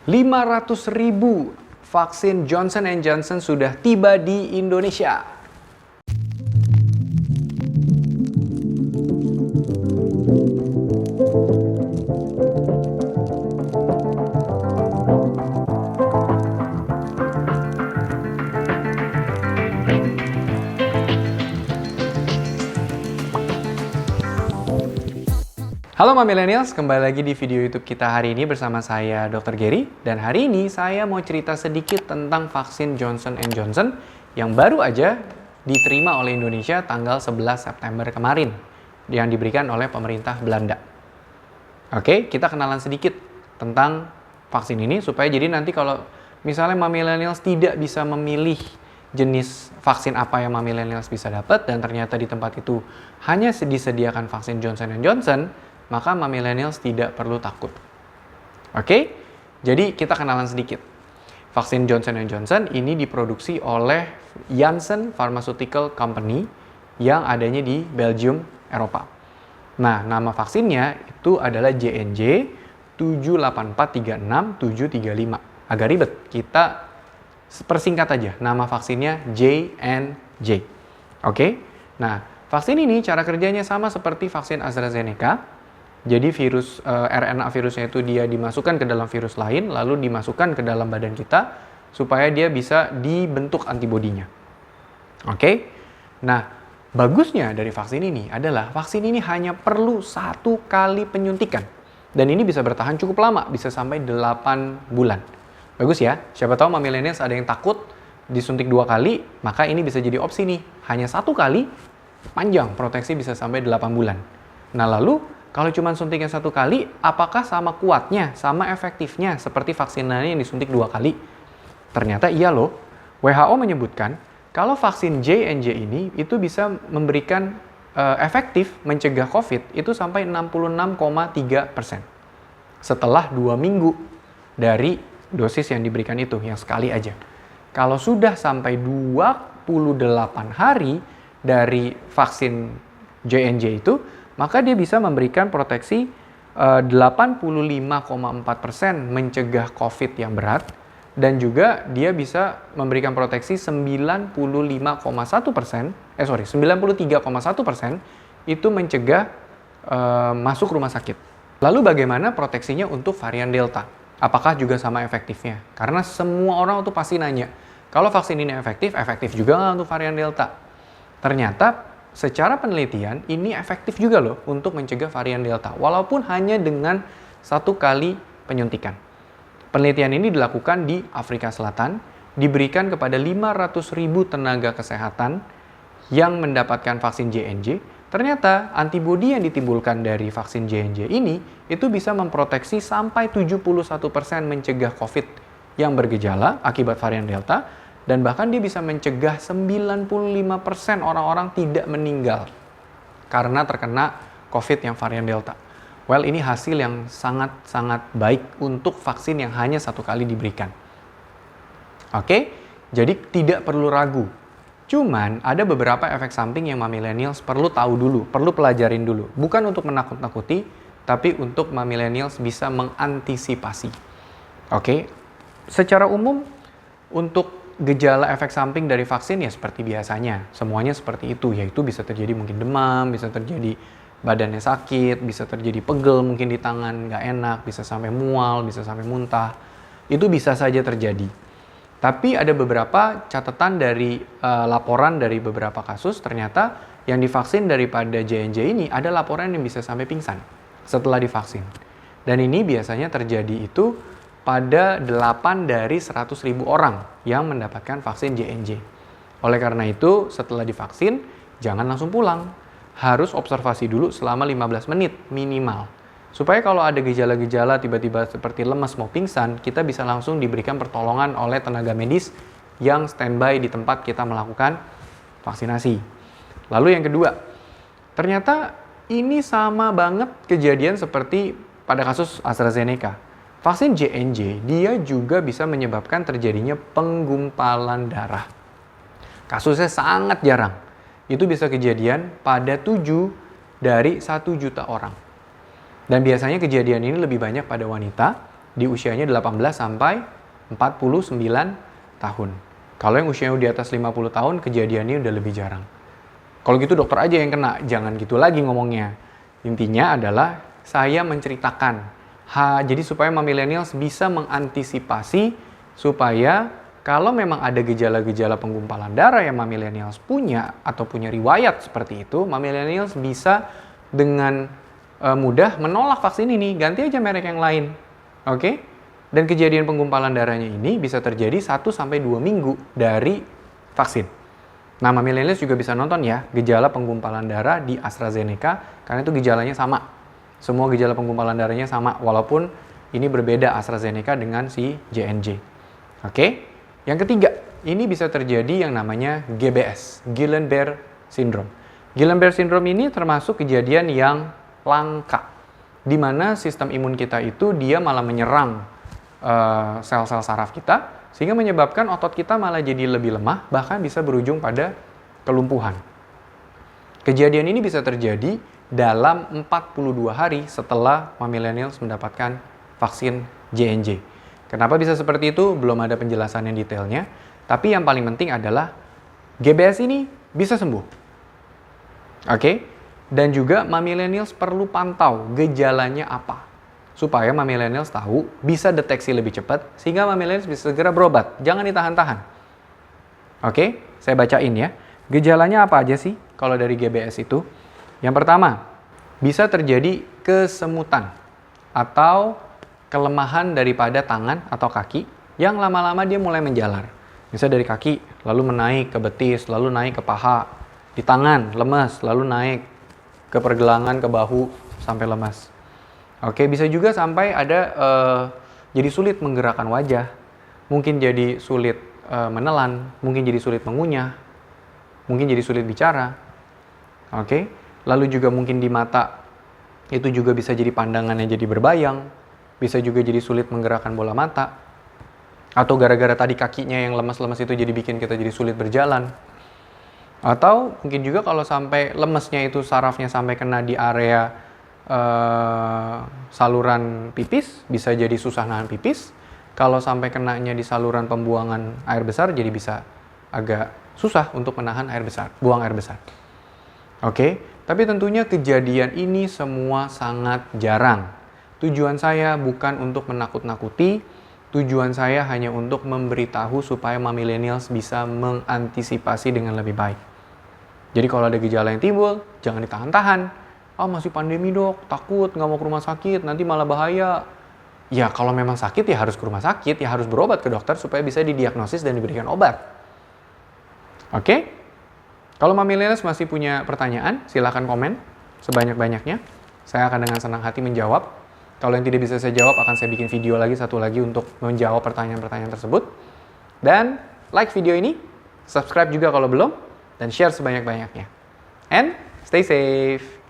500.000 vaksin Johnson & Johnson sudah tiba di Indonesia. Halo Millennials, kembali lagi di video YouTube kita hari ini bersama saya Dr. Gary. Dan hari ini saya mau cerita sedikit tentang vaksin Johnson & Johnson yang baru aja diterima oleh Indonesia tanggal 11 September kemarin yang diberikan oleh pemerintah Belanda. Oke, kita kenalan sedikit tentang vaksin ini supaya jadi nanti kalau misalnya Millennials tidak bisa memilih jenis vaksin apa yang Millennials bisa dapat dan ternyata di tempat itu hanya disediakan vaksin Johnson & Johnson, maka Millennials tidak perlu takut. Oke, jadi kita kenalan sedikit. Vaksin Johnson & Johnson ini diproduksi oleh Janssen Pharmaceutical Company yang adanya di Belgium, Eropa. Nah, nama vaksinnya itu adalah JNJ 78436735. Agak ribet, kita persingkat aja. Nama vaksinnya JNJ. Oke, nah vaksin ini cara kerjanya sama seperti vaksin AstraZeneca. Jadi virus RNA virusnya itu dia dimasukkan ke dalam virus lain, lalu dimasukkan ke dalam badan kita supaya dia bisa dibentuk antibodinya. Oke, nah bagusnya dari vaksin ini adalah vaksin ini hanya perlu 1 kali penyuntikan. Dan ini bisa bertahan cukup lama, bisa sampai 8 bulan. Bagus ya, siapa tahu Millennials ada yang takut disuntik 2 kali, maka ini bisa jadi opsi nih. Hanya 1 kali, panjang, proteksi bisa sampai 8 bulan. Nah lalu, kalau cuma suntiknya 1 kali, apakah sama kuatnya, sama efektifnya seperti vaksin lain yang disuntik 2 kali? Ternyata iya loh. WHO menyebutkan kalau vaksin J&J ini itu bisa memberikan efektif mencegah COVID itu sampai 66,3% setelah 2 minggu dari dosis yang diberikan itu, yang sekali aja. Kalau sudah sampai 28 hari dari vaksin J&J itu, maka dia bisa memberikan proteksi 85,4% mencegah COVID yang berat, dan juga dia bisa memberikan proteksi 93,1% itu mencegah masuk rumah sakit. Lalu bagaimana proteksinya untuk varian Delta? Apakah juga sama efektifnya? Karena semua orang tuh pasti nanya, kalau vaksin ini efektif, efektif juga nggak untuk varian Delta? Ternyata secara penelitian, ini efektif juga loh untuk mencegah varian Delta, walaupun hanya dengan 1 kali penyuntikan. Penelitian ini dilakukan di Afrika Selatan, diberikan kepada 500.000 tenaga kesehatan yang mendapatkan vaksin J&J. Ternyata antibodi yang ditimbulkan dari vaksin J&J ini itu bisa memproteksi sampai 71% mencegah COVID yang bergejala akibat varian Delta, dan bahkan dia bisa mencegah 95% orang-orang tidak meninggal karena terkena COVID yang varian Delta. Well, ini hasil yang sangat-sangat baik untuk vaksin yang hanya 1 kali diberikan. Oke, jadi tidak perlu ragu. Cuman ada beberapa efek samping yang Millennials perlu tahu dulu, perlu pelajarin dulu. Bukan untuk menakut-nakuti, tapi untuk Millennials bisa mengantisipasi. Oke, secara umum untuk gejala efek samping dari vaksin ya seperti biasanya. Semuanya seperti itu, yaitu bisa terjadi mungkin demam, bisa terjadi badannya sakit, bisa terjadi pegel mungkin di tangan, nggak enak, bisa sampai mual, bisa sampai muntah. Itu bisa saja terjadi. Tapi ada beberapa catatan dari laporan dari beberapa kasus, ternyata yang divaksin daripada J&J ini ada laporan yang bisa sampai pingsan setelah divaksin. Dan ini biasanya terjadi itu pada 8 dari 100.000 orang yang mendapatkan vaksin J&J. Oleh karena itu, setelah divaksin, jangan langsung pulang. Harus observasi dulu selama 15 menit minimal. Supaya kalau ada gejala-gejala tiba-tiba seperti lemas mau pingsan, kita bisa langsung diberikan pertolongan oleh tenaga medis yang standby di tempat kita melakukan vaksinasi. Lalu yang kedua, ternyata ini sama banget kejadian seperti pada kasus AstraZeneca. Vaksin J&J, dia juga bisa menyebabkan terjadinya penggumpalan darah. Kasusnya sangat jarang. Itu bisa kejadian pada 7 dari 1 juta orang. Dan biasanya kejadian ini lebih banyak pada wanita di usianya 18 sampai 49 tahun. Kalau yang usianya di atas 50 tahun, kejadiannya udah lebih jarang. Kalau gitu dokter aja yang kena, jangan gitu lagi ngomongnya. Intinya adalah saya menceritakan, jadi supaya millennials bisa mengantisipasi supaya kalau memang ada gejala-gejala penggumpalan darah yang millennials punya atau punya riwayat seperti itu, millennials bisa dengan mudah menolak vaksin ini, ganti aja merek yang lain. Oke? Dan kejadian penggumpalan darahnya ini bisa terjadi 1-2 minggu dari vaksin. Nah, millennials juga bisa nonton ya gejala penggumpalan darah di AstraZeneca karena itu gejalanya sama. Semua gejala penggumpalan darahnya sama walaupun ini berbeda AstraZeneca dengan si J&J. Oke? Yang ketiga, ini bisa terjadi yang namanya GBS, Guillain-Barré Syndrome. Guillain-Barré Syndrome ini termasuk kejadian yang langka, di mana sistem imun kita itu dia malah menyerang sel-sel saraf kita, sehingga menyebabkan otot kita malah jadi lebih lemah, bahkan bisa berujung pada kelumpuhan. Kejadian ini bisa terjadi dalam 42 hari setelah millennials mendapatkan vaksin J&J. Kenapa bisa seperti itu? Belum ada penjelasan yang detailnya. Tapi yang paling penting adalah GBS ini bisa sembuh. Oke? Dan juga millennials perlu pantau gejalanya apa. Supaya millennials tahu, bisa deteksi lebih cepat, sehingga millennials bisa segera berobat. Jangan ditahan-tahan. Oke? Saya bacain ya. Gejalanya apa aja sih kalau dari GBS itu? Yang pertama, bisa terjadi kesemutan atau kelemahan daripada tangan atau kaki yang lama-lama dia mulai menjalar. Misalnya dari kaki, lalu menaik ke betis, lalu naik ke paha. Di tangan, lemas, lalu naik ke pergelangan, ke bahu, sampai lemas. Oke, bisa juga sampai ada jadi sulit menggerakkan wajah. Mungkin jadi sulit menelan, mungkin jadi sulit mengunyah, mungkin jadi sulit bicara. Oke, lalu juga mungkin di mata, itu juga bisa jadi pandangannya jadi berbayang. Bisa juga jadi sulit menggerakkan bola mata. Atau gara-gara tadi kakinya yang lemas-lemas itu jadi bikin kita jadi sulit berjalan. Atau mungkin juga kalau sampai lemesnya itu sarafnya sampai kena di area saluran pipis, bisa jadi susah nahan pipis. Kalau sampai kenanya di saluran pembuangan air besar, jadi bisa agak susah untuk menahan air besar, buang air besar. Oke, tapi tentunya kejadian ini semua sangat jarang. Tujuan saya bukan untuk menakut-nakuti, tujuan saya hanya untuk memberitahu supaya millennials bisa mengantisipasi dengan lebih baik. Jadi kalau ada gejala yang timbul, jangan ditahan-tahan. Masih pandemi dok, takut, nggak mau ke rumah sakit, nanti malah bahaya. Ya kalau memang sakit ya harus ke rumah sakit, ya harus berobat ke dokter supaya bisa didiagnosis dan diberikan obat. Oke? Kalau millennials masih punya pertanyaan, silakan komen sebanyak-banyaknya. Saya akan dengan senang hati menjawab. Kalau yang tidak bisa saya jawab, akan saya bikin video lagi satu lagi untuk menjawab pertanyaan-pertanyaan tersebut. Dan like video ini, subscribe juga kalau belum, dan share sebanyak-banyaknya. And stay safe!